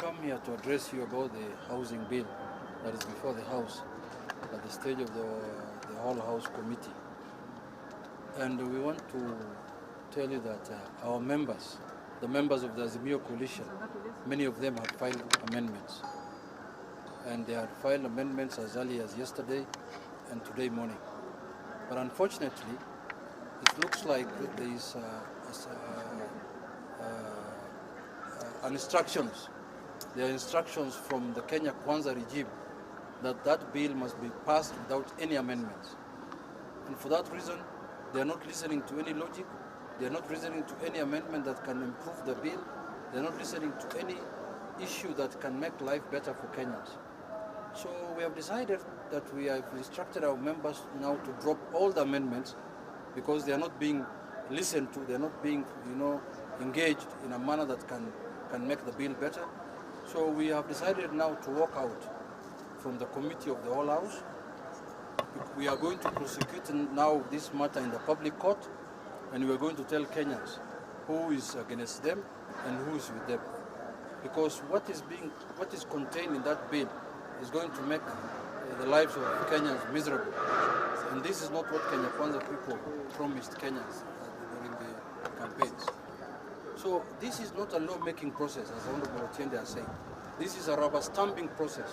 come here to address you about the housing bill that is before the House at the stage of the whole House committee. And we want to tell you that our members, the members of the Azimio coalition, many of them have filed amendments. And they had filed amendments as early as yesterday and today morning. But unfortunately, it looks like there is instructions. There are instructions from the Kenya Kwanza regime that that bill must be passed without any amendments. And for that reason, they are not listening to any logic. They are not listening to any amendment that can improve the bill. They are not listening to any issue that can make life better for Kenyans. So we have decided that we have instructed our members now to drop all the amendments because they are not being listened to. They are not being, engaged in a manner that can make the bill better. So we have decided now to walk out from the committee of the whole House. We are going to prosecute now this matter in the public court, and we are going to tell Kenyans who is against them and who is with them. Because what is contained in that bill is going to make the lives of Kenyans miserable. And this is not what Kenya Kwanza people promised Kenyans during the campaigns. So this is not a law-making process, as Honorable Otiende has said. This is a rubber stamping process.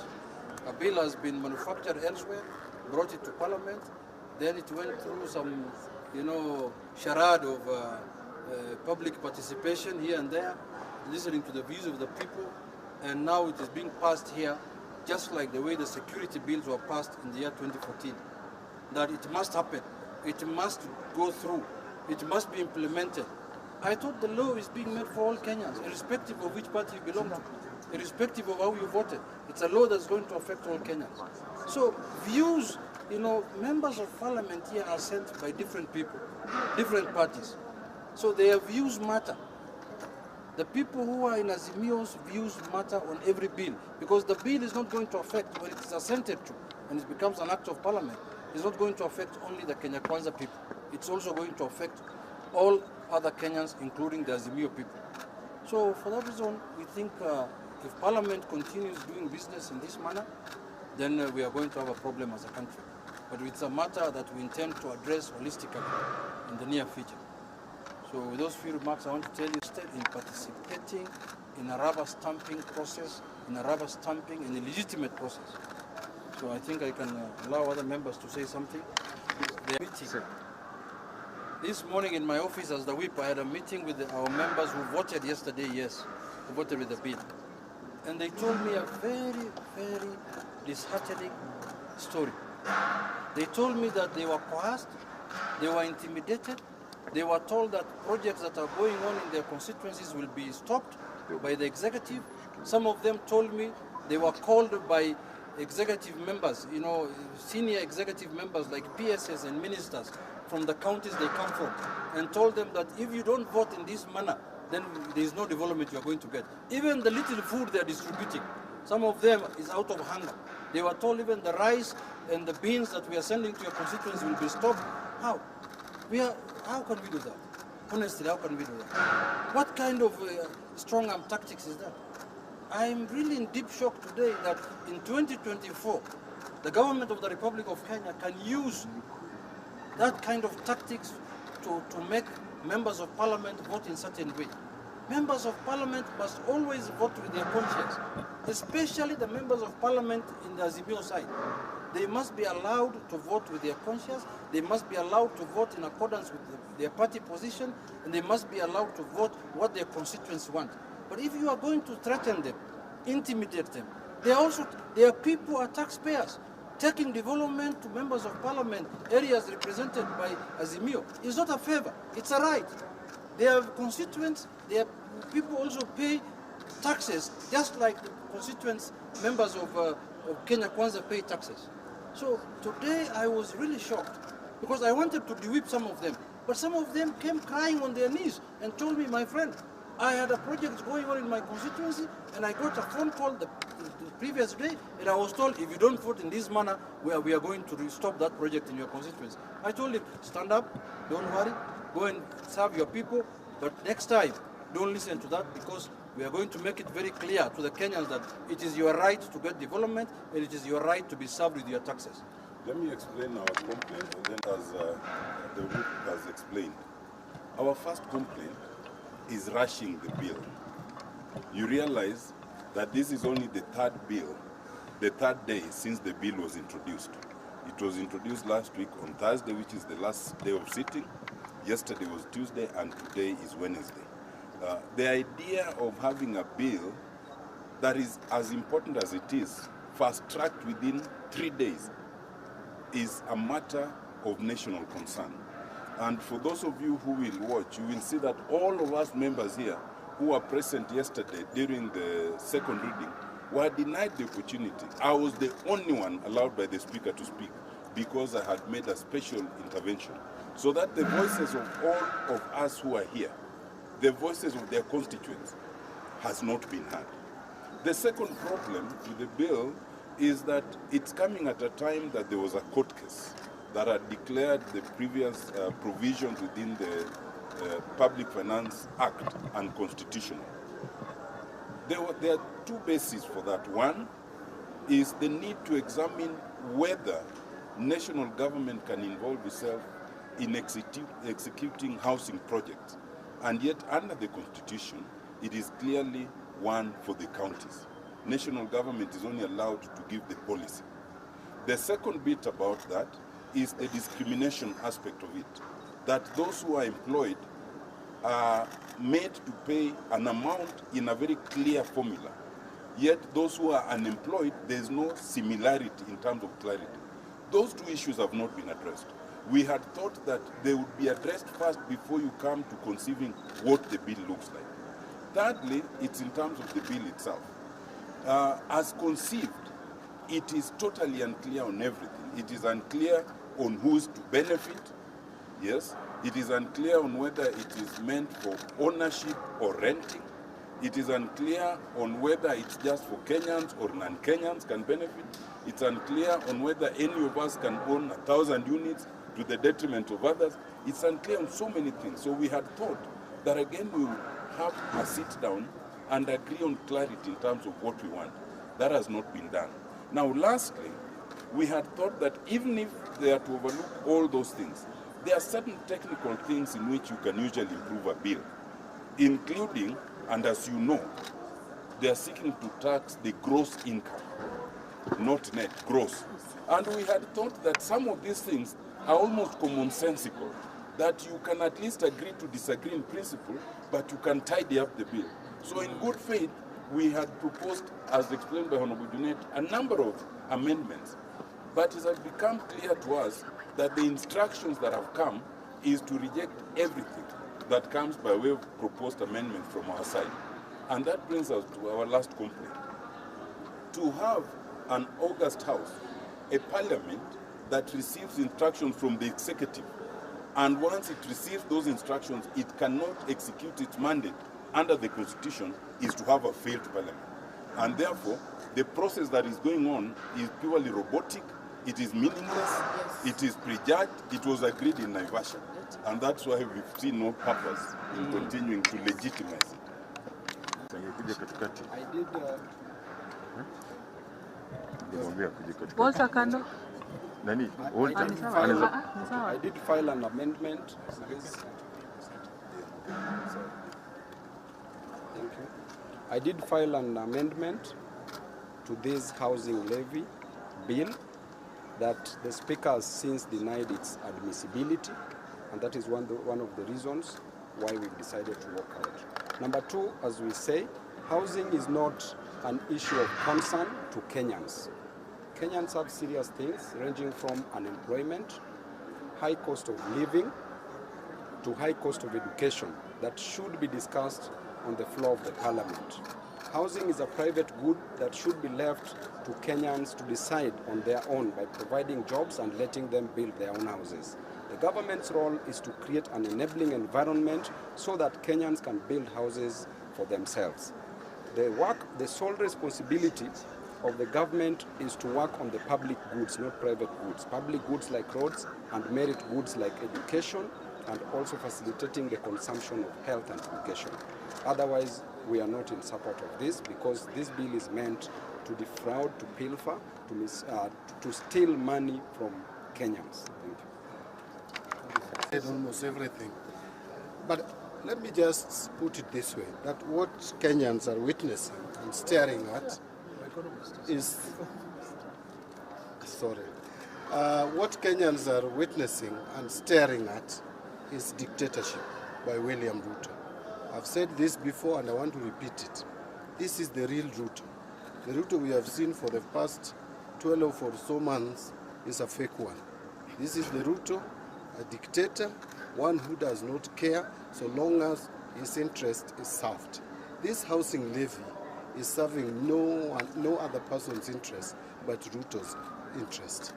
A bill has been manufactured elsewhere, brought it to Parliament, then it went through some, charade of public participation here and there, listening to the views of the people, and now it is being passed here, just like the way the security bills were passed in the year 2014. That it must happen, it must go through, it must be implemented. I thought the law is being made for all Kenyans, irrespective of which party you belong to, irrespective of how you voted. It's a law that's going to affect all Kenyans. So views, members of parliament here are sent by different people, different parties. So their views matter. The people who are in Azimio's views matter on every bill, because the bill is not going to affect, when it is assented to and it becomes an act of parliament, it's not going to affect only the Kenya Kwanza people. It's also going to affect all other Kenyans, including the Azimio people. So for that reason, we think if Parliament continues doing business in this manner, then we are going to have a problem as a country. But it's a matter that we intend to address holistically in the near future. So with those few remarks, I want to tell you, instead in participating in a rubber stamping process, in a legitimate process. So I think I can allow other members to say something. This morning in my office as the whip, I had a meeting with our members who voted yesterday, yes, who voted with the bill. And they told me a very, very disheartening story. They told me that they were coerced, they were intimidated, they were told that projects that are going on in their constituencies will be stopped by the executive. Some of them told me they were called by executive members, senior executive members like PSS and ministers from the counties they come from, and told them that if you don't vote in this manner, then there is no development you are going to get. Even the little food they are distributing, some of them is out of hunger. They were told even the rice and the beans that we are sending to your constituents will be stopped. How? How can we do that? Honestly, how can we do that? What kind of strong arm tactics is that? I'm really in deep shock today that in 2024, the government of the Republic of Kenya can use that kind of tactics to make members of parliament vote in certain way. Members of parliament must always vote with their conscience, especially the members of parliament in the Azimio side. They must be allowed to vote with their conscience, they must be allowed to vote in accordance with their party position, and they must be allowed to vote what their constituents want. But if you are going to threaten them, intimidate them, their people are taxpayers. Taking development to members of parliament, areas represented by Azimio, is not a favor, it's a right. Their constituents, their people also pay taxes, just like the constituents, members of Kenya Kwanza pay taxes. So today I was really shocked, because I wanted to de-whip some of them, but some of them came crying on their knees and told me, my friend, I had a project going on in my constituency, and I got a phone call the previous day, and I was told, if you don't vote in this manner, we are going to stop that project in your constituency. I told him, stand up, don't worry, go and serve your people, but next time, don't listen to that, because We are going to make it very clear to the Kenyans that it is your right to get development and it is your right to be served with your taxes. Let me explain our complaint, and then as the group has explained. Our first complaint is rushing the bill. You realize that this is only the third bill, the third day since the bill was introduced. It was introduced last week on Thursday, which is the last day of sitting. Yesterday was Tuesday, and today is Wednesday. The idea of having a bill that is as important as it is, fast-tracked within 3 days, is a matter of national concern. And for those of you who will watch, you will see that all of us members here who were present yesterday during the second reading were denied the opportunity. I was the only one allowed by the speaker to speak because I had made a special intervention, so that the voices of all of us who are here, the voices of their constituents, has not been heard. The second problem with the bill is that it's coming at a time that there was a court case that had declared the previous provisions within the Public Finance Act unconstitutional. There are two bases for that. One is the need to examine whether national government can involve itself in executing housing projects. And yet, under the Constitution, it is clearly one for the counties. National government is only allowed to give the policy. The second bit about that is the discrimination aspect of it, that those who are employed are made to pay an amount in a very clear formula. Yet those who are unemployed, there's no similarity in terms of clarity. Those two issues have not been addressed. We had thought that they would be addressed first before you come to conceiving what the bill looks like. Thirdly, it's in terms of the bill itself. As conceived, it is totally unclear on everything. It is unclear on who's to benefit, yes. It is unclear on whether it is meant for ownership or renting. It is unclear on whether it's just for Kenyans or non-Kenyans can benefit. It's unclear on whether any of us can own 1,000 units to the detriment of others. It's unclear on so many things. So we had thought that again we would have a sit down and agree on clarity in terms of what we want. That has not been done. Now lastly, we had thought that even if they are to overlook all those things, there are certain technical things in which you can usually improve a bill, including, and as you know, they are seeking to tax the gross income, not net, gross. And we had thought that some of these things are almost commonsensical, that you can at least agree to disagree in principle, but you can tidy up the bill. So in good faith, we had proposed, as explained by Honorable Junet, a number of amendments. But it has become clear to us that the instructions that have come is to reject everything that comes by way of proposed amendment from our side. And that brings us to our last complaint. To have an August House, a parliament that receives instructions from the executive, and once it receives those instructions, it cannot execute its mandate under the Constitution, is to have a failed parliament. And therefore, the process that is going on is purely robotic, it is meaningless, it is prejudged, it was agreed in Naivasha. And that's why we've seen no purpose in continuing to legitimize it. I did file an amendment. Thank you. I did file an amendment to this housing levy bill that the Speaker has since denied its admissibility, and that is one of the reasons why we've decided to walk out. Number two, as we say, housing is not an issue of concern to Kenyans. Kenyans have serious things ranging from unemployment, high cost of living, to high cost of education that should be discussed on the floor of the Parliament. Housing is a private good that should be left to Kenyans to decide on their own by providing jobs and letting them build their own houses. The government's role is to create an enabling environment so that Kenyans can build houses for themselves. The sole responsibility of the government is to work on the public goods, not private goods. Public goods like roads and merit goods like education and also facilitating the consumption of health and education. Otherwise, we are not in support of this, because this bill is meant to defraud, to pilfer, to steal money from Kenyans. Thank you. Said almost everything. But let me just put it this way, that what Kenyans are witnessing and staring at is, what Kenyans are witnessing and staring at is dictatorship by William Ruto. I've said this before and I want to repeat it. This is the real Ruto. The Ruto we have seen for the past 12 or so months is a fake one. This is the Ruto, a dictator, one who does not care so long as his interest is served. This housing levy is serving no other person's interest but Ruto's interest.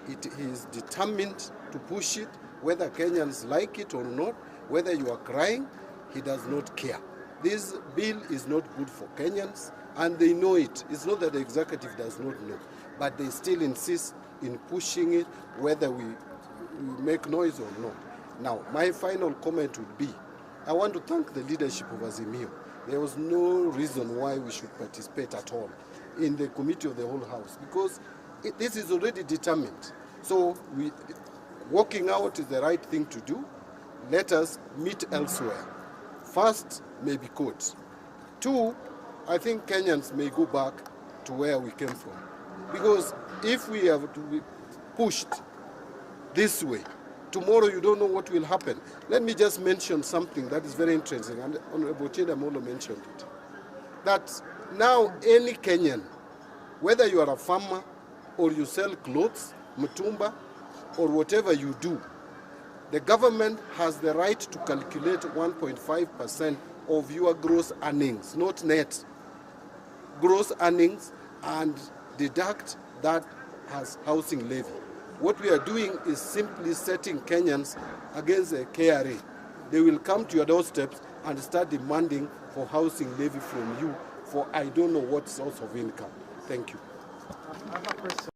He is determined to push it, whether Kenyans like it or not, whether you are crying, he does not care. This bill is not good for Kenyans, and they know it. It's not that the executive does not know, but they still insist in pushing it, whether we make noise or not. Now, my final comment would be, I want to thank the leadership of Azimio. There was no reason why we should participate at all in the committee of the whole house, because this is already determined. So walking out is the right thing to do. Let us meet elsewhere. First, maybe court. Two, I think Kenyans may go back to where we came from. Because if we have to be pushed this way, tomorrow you don't know what will happen. Let me just mention something that is very interesting, and Honorable Otiende Amollo mentioned it. That now any Kenyan, whether you are a farmer or you sell clothes, mutumba, or whatever you do, the government has the right to calculate 1.5% of your gross earnings, not net, gross earnings, and deduct that as housing levy. What we are doing is simply setting Kenyans against the KRA. They will come to your doorsteps and start demanding for housing levy from you for I don't know what source of income. Thank you. I have a question.